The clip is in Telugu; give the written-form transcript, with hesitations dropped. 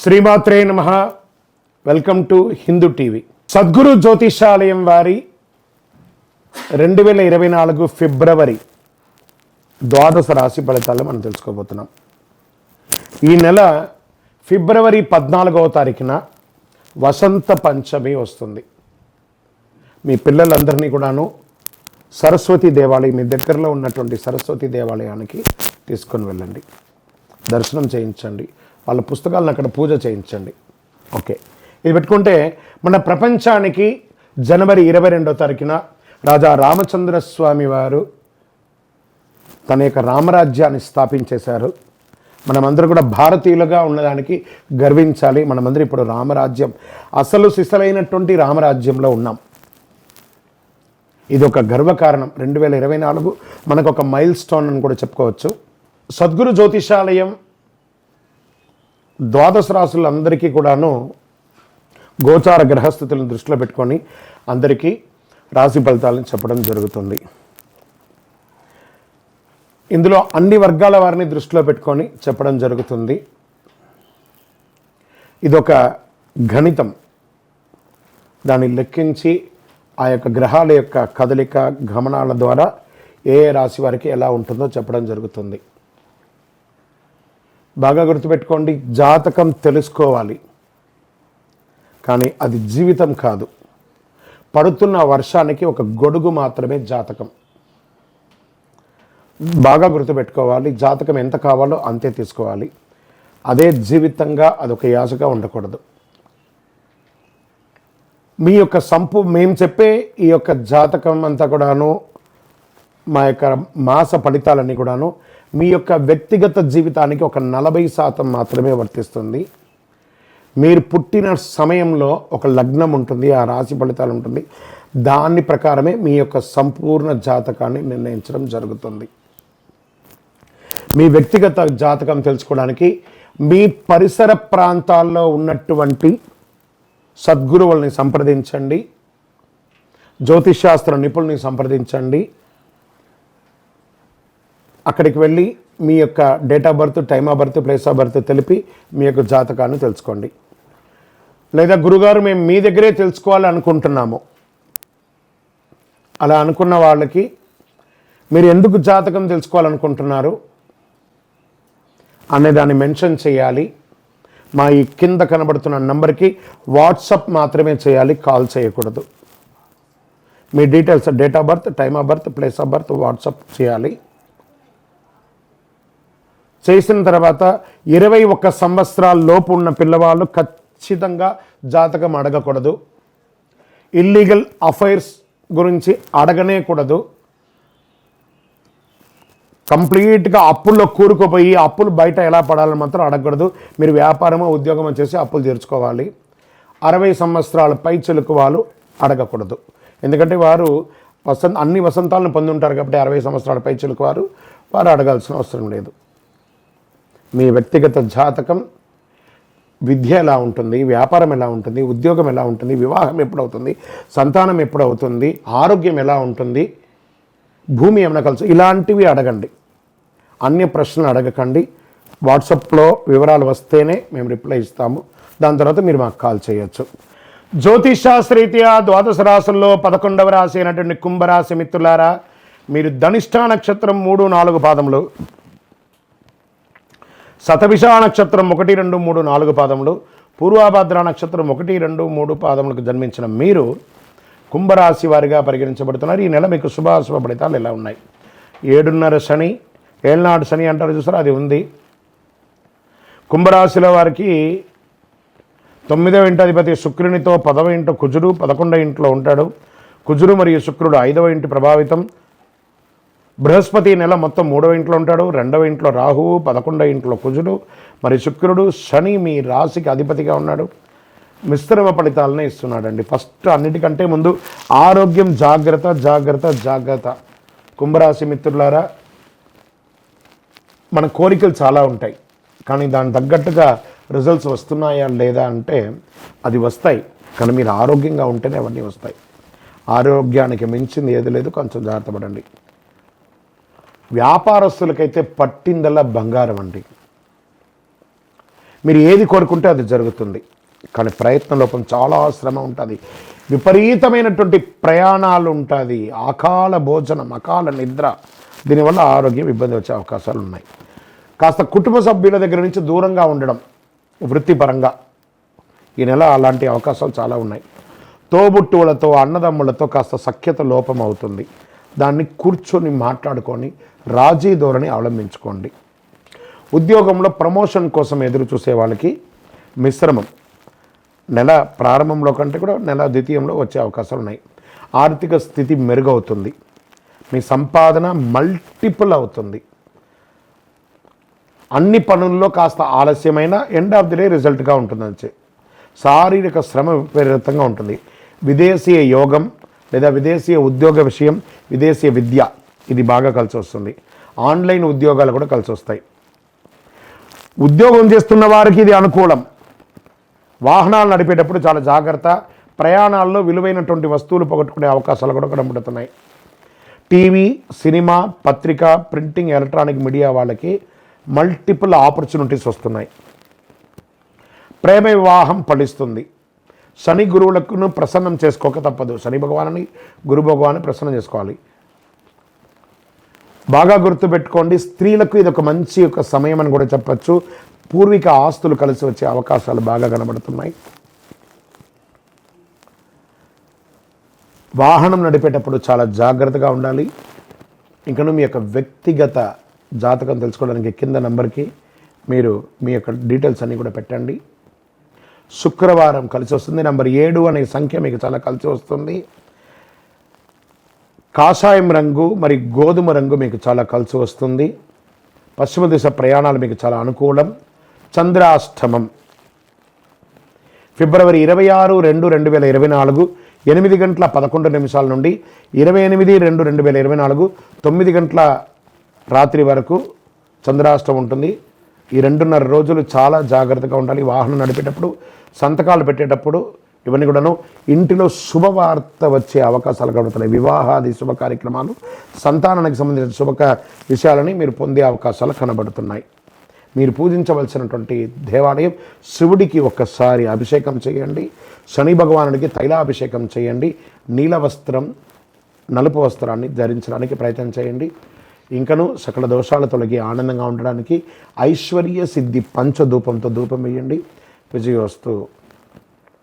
శ్రీమాత్రే నమః. Welcome to Hindu TV. Sadguru Jyotishalayam వారి 2024 ఫిబ్రవరి ద్వాదశ రాశి ఫలితాలు మనం తెలుసుకోబోతున్నాం. ఈ నెల ఫిబ్రవరి 14వ తారీఖున వసంత పంచమి వస్తుంది. మీ పిల్లలందరినీ కూడాను సరస్వతి దేవాలయం, మీ దగ్గరలో ఉన్నటువంటి సరస్వతి దేవాలయానికి తీసుకొని వెళ్ళండి, దర్శనం చేయించండి, వాళ్ళ పుస్తకాలను అక్కడ పూజ చేయించండి. ఓకే, ఇది పెట్టుకుంటే మన ప్రపంచానికి జనవరి 22వ తారీఖున రాజా రామచంద్రస్వామి వారు తన యొక్క రామరాజ్యాన్ని స్థాపించేశారు. మనమందరూ కూడా భారతీయులుగా ఉన్నదానికి గర్వించాలి. మనమందరూ ఇప్పుడు రామరాజ్యం, అసలు సిసలైనటువంటి రామరాజ్యంలో ఉన్నాం. ఇది ఒక గర్వకారణం. 2024 మనకు ఒక మైల్ స్టోన్ అని కూడా చెప్పుకోవచ్చు. సద్గురు జ్యోతిషాలయం ద్వాదశ రాశులందరికీ కూడాను గోచార గ్రహస్థితులను దృష్టిలో పెట్టుకొని అందరికీ రాశి ఫలితాలను చెప్పడం జరుగుతుంది. ఇందులో అన్ని వర్గాల వారిని దృష్టిలో పెట్టుకొని చెప్పడం జరుగుతుంది. ఇదొక గణితం. దాన్ని లెక్కించి ఆ యొక్క గ్రహాల యొక్క కదలిక గమనాల ద్వారా ఏ రాశి వారికి ఎలా ఉంటుందో చెప్పడం జరుగుతుంది. బాగా గుర్తుపెట్టుకోండి, జాతకం తెలుసుకోవాలి, కానీ అది జీవితం కాదు. పడుతున్న వర్షానికి ఒక గొడుగు మాత్రమే జాతకం. బాగా గుర్తుపెట్టుకోవాలి, జాతకం ఎంత కావాలో అంతే తీసుకోవాలి. అదే జీవితంగా అదొక యాసగా ఉండకూడదు. మీ యొక్క మేము చెప్పే ఈ యొక్క జాతకం అంతా కూడాను, మా యొక్క మాస ఫలితాలన్నీ కూడాను మీ యొక్క వ్యక్తిగత జీవితానికి ఒక 40% మాత్రమే వర్తిస్తుంది. మీరు పుట్టిన సమయంలో ఒక లగ్నం ఉంటుంది, ఆ రాశి ఫలితాలు ఉంటుంది. దాని ప్రకారమే మీ యొక్క సంపూర్ణ జాతకాన్ని నిర్ణయించడం జరుగుతుంది. మీ వ్యక్తిగత జాతకం తెలుసుకోవడానికి మీ పరిసర ప్రాంతాల్లో ఉన్నటువంటి సద్గురువుల్ని సంప్రదించండి, జ్యోతిషాస్త్ర నిపుణుల్ని సంప్రదించండి. అక్కడికి వెళ్ళి మీ యొక్క date of birth, time of birth, place of birth తెలిపి మీ యొక్క జాతకాన్ని తెలుసుకోండి. లేదా గురుగారు మేము మీ దగ్గరే తెలుసుకోవాలి అనుకుంటున్నాము, అలా అనుకున్న వాళ్ళకి మీరు ఎందుకు జాతకం తెలుసుకోవాలనుకుంటున్నారు అనే దాన్ని మెన్షన్ చేయాలి. మా ఈ కింద కనబడుతున్న నంబర్కి వాట్సాప్ మాత్రమే చేయాలి, కాల్ చేయకూడదు. మీ details, date of birth, time of birth, place of birth whatsapp చేయాలి. చేసిన తర్వాత 21 సంవత్సరాల లోపు ఉన్న పిల్లవాళ్ళు ఖచ్చితంగా జాతకం అడగకూడదు. ఇల్లీగల్ అఫైర్స్ గురించి అడగనే కూడదు. కంప్లీట్గా అప్పుల్లో కూరుకుపోయి అప్పులు బయట ఎలా పడాలని మాత్రం అడగకూడదు. మీరు వ్యాపారమో ఉద్యోగమో చేసి అప్పులు తీర్చుకోవాలి. 60 సంవత్సరాల పై చిలుకు వాళ్ళు అడగకూడదు. ఎందుకంటే వారు అన్ని వసంతాలను పొంది ఉంటారు కాబట్టి 60 సంవత్సరాల పై చిలుకు వారు అడగాల్సిన అవసరం లేదు. మీ వ్యక్తిగత జాతకం, విద్య ఎలా ఉంటుంది, వ్యాపారం ఎలా ఉంటుంది, ఉద్యోగం ఎలా ఉంటుంది, వివాహం ఎప్పుడవుతుంది, సంతానం ఎప్పుడవుతుంది, ఆరోగ్యం ఎలా ఉంటుంది, భూమి ఏమైనా కలిసి, ఇలాంటివి అడగండి. అన్య ప్రశ్నలు అడగకండి. వాట్సాప్లో వివరాలు వస్తేనే మేము రిప్లై ఇస్తాము. దాని తర్వాత మీరు మాకు కాల్ చేయొచ్చు. జ్యోతిషాస్త్రరీత్యా ద్వాదశ రాశుల్లో 11వ రాశి అయినటువంటి కుంభరాశి మిత్రులారా, మీరు ధనిష్ఠా నక్షత్రం 3, 4 పాదములు, శతభిష నక్షత్రం 1, 2, 3, 4 పాదములు, పూర్వభద్ర నక్షత్రం 1, 2, 3 పాదములకు జన్మించిన మీరు కుంభరాశి వారిగా పరిగణించబడుతున్నారు. ఈ నెల మీకు శుభాశుభ ఫలితాలు ఎలా ఉన్నాయి? 7.5 శని, ఏళ్ళనాడు శని అంటారు చూసారా, అది ఉంది. కుంభరాశిలో వారికి 9వ ఇంటి అధిపతి శుక్రునితో 10వ ఇంట కుజుడు, 11వ ఇంట్లో ఉంటాడు. కుజుడు మరియు శుక్రుడు 5వ ఇంటి ప్రభావితం. బృహస్పతి నెల మొత్తం 3వ ఇంట్లో ఉంటాడు, 2వ ఇంట్లో రాహువు, 11వ ఇంట్లో కుజుడు మరియు శుక్రుడు. శని మీ రాశికి అధిపతిగా ఉన్నాడు. మిశ్రమ ఫలితాలనే ఇస్తున్నాడండి. ఫస్ట్ అన్నిటికంటే ముందు ఆరోగ్యం జాగ్రత్త, జాగ్రత్త, జాగ్రత్త. కుంభరాశి మిత్రులారా, మన కోరికలు చాలా ఉంటాయి, కానీ దానికి తగ్గట్టుగా రిజల్ట్స్ వస్తున్నాయా లేదా అంటే అది వస్తాయి, కానీ మీరు ఆరోగ్యంగా ఉంటేనే అవన్నీ వస్తాయి. ఆరోగ్యానికి మించింది ఏది లేదు, కొంచెం జాగ్రత్త పడండి. వ్యాపారస్తులకైతే పట్టిందల్లా బంగారం అండి. మీరు ఏది కోరుకుంటే అది జరుగుతుంది. కానీ ప్రయత్న లోపం, చాలా శ్రమ ఉంటుంది, విపరీతమైనటువంటి ప్రయాణాలు ఉంటుంది, అకాల భోజనం, అకాల నిద్ర, దీనివల్ల ఆరోగ్యం ఇబ్బంది వచ్చే అవకాశాలు ఉన్నాయి. కాస్త కుటుంబ సభ్యుల దగ్గర నుంచి దూరంగా ఉండడం వృత్తిపరంగా ఈ నెల అలాంటి అవకాశాలు చాలా ఉన్నాయి. తోబుట్టువులతో, అన్నదమ్ములతో కాస్త సఖ్యత లోపం అవుతుంది. దాన్ని కూర్చొని మాట్లాడుకొని రాజీ ధోరణి అవలంబించుకోండి. ఉద్యోగంలో ప్రమోషన్ కోసం ఎదురు చూసే వాళ్ళకి మిశ్రమం, నెల ప్రారంభంలో కంటే కూడా నెల ద్వితీయంలో వచ్చే అవకాశాలు ఉన్నాయి. ఆర్థిక స్థితి మెరుగవుతుంది, మీ సంపాదన మల్టిపుల్ అవుతుంది. అన్ని పనుల్లో కాస్త ఆలస్యమైన ఎండ్ ఆఫ్ ది డే రిజల్ట్గా ఉంటుందని. శారీరక శ్రమ విపరీతంగా ఉంటుంది. విదేశీయ యోగం లేదా విదేశీయ ఉద్యోగ విషయం, విదేశీయ విద్య, ఇది బాగా కలిసి వస్తుంది. ఆన్లైన్ ఉద్యోగాలు కూడా కలిసి వస్తాయి. ఉద్యోగం చేస్తున్న వారికి ఇది అనుకూలం. వాహనాలు నడిపేటప్పుడు చాలా జాగ్రత్త. ప్రయాణాల్లో విలువైనటువంటి వస్తువులు పోగొట్టుకునే అవకాశాలు కూడా కనబడుతున్నాయి. టీవీ, సినిమా, పత్రిక, ప్రింటింగ్, ఎలక్ట్రానిక్ మీడియా వాళ్ళకి మల్టిపుల్ ఆపర్చునిటీస్ వస్తున్నాయి. ప్రేమ వివాహం ఫలిస్తుంది. శని గురువులకు ప్రసన్నం చేసుకోక తప్పదు. శని భగవాన్ని, గురు భగవాన్ని ప్రసన్నం చేసుకోవాలి. బాగా గుర్తుపెట్టుకోండి, స్త్రీలకు ఇది ఒక మంచి ఒక సమయం అని కూడా చెప్పచ్చు. పూర్వీక ఆస్తులు కలిసి వచ్చే అవకాశాలు బాగా కనబడుతున్నాయి. వాహనం నడిపేటప్పుడు చాలా జాగ్రత్తగా ఉండాలి. ఇంకను మీ యొక్క వ్యక్తిగత జాతకం తెలుసుకోవడానికి కింద నంబర్కి మీరు మీ యొక్క డీటెయిల్స్ అన్నీ కూడా పెట్టండి. శుక్రవారం కలిసి వస్తుంది. నంబర్ 7 అనే సంఖ్య మీకు చాలా కలిసి వస్తుంది. కాషాయం రంగు మరి గోధుమ రంగు మీకు చాలా కలిసి వస్తుంది. పశ్చిమ దిశ ప్రయాణాలు మీకు చాలా అనుకూలం. చంద్రాష్టమం ఫిబ్రవరి 26, 2, 2024 8:11 నుండి 28/2/2024 9 రాత్రి వరకు చంద్రాష్టమం ఉంటుంది. ఈ 2.5 రోజులు చాలా జాగ్రత్తగా ఉండాలి. వాహనం నడిపేటప్పుడు, సంతకాలు పెట్టేటప్పుడు, ఇవన్నీ కూడాను. ఇంటిలో శుభవార్త వచ్చే అవకాశాలు కలుగుతున్నాయి. వివాహాది శుభ కార్యక్రమాలు, సంతానానికి సంబంధించిన శుభ విషయాలని మీరు పొందే అవకాశాలు కనబడుతున్నాయి. మీరు పూజించవలసినటువంటి దేవాలయం, శివుడికి ఒక్కసారి అభిషేకం చేయండి. శని భగవానుడికి తైలాభిషేకం చేయండి. నీల వస్త్రం, నలుపు వస్త్రాన్ని ధరించడానికి ప్రయత్నం చేయండి. ఇంకను సకల దోషాలు తొలగి ఆనందంగా ఉండడానికి ఐశ్వర్య సిద్ధి పంచధూపంతో ధూపం వేయండి. విజయోస్తు.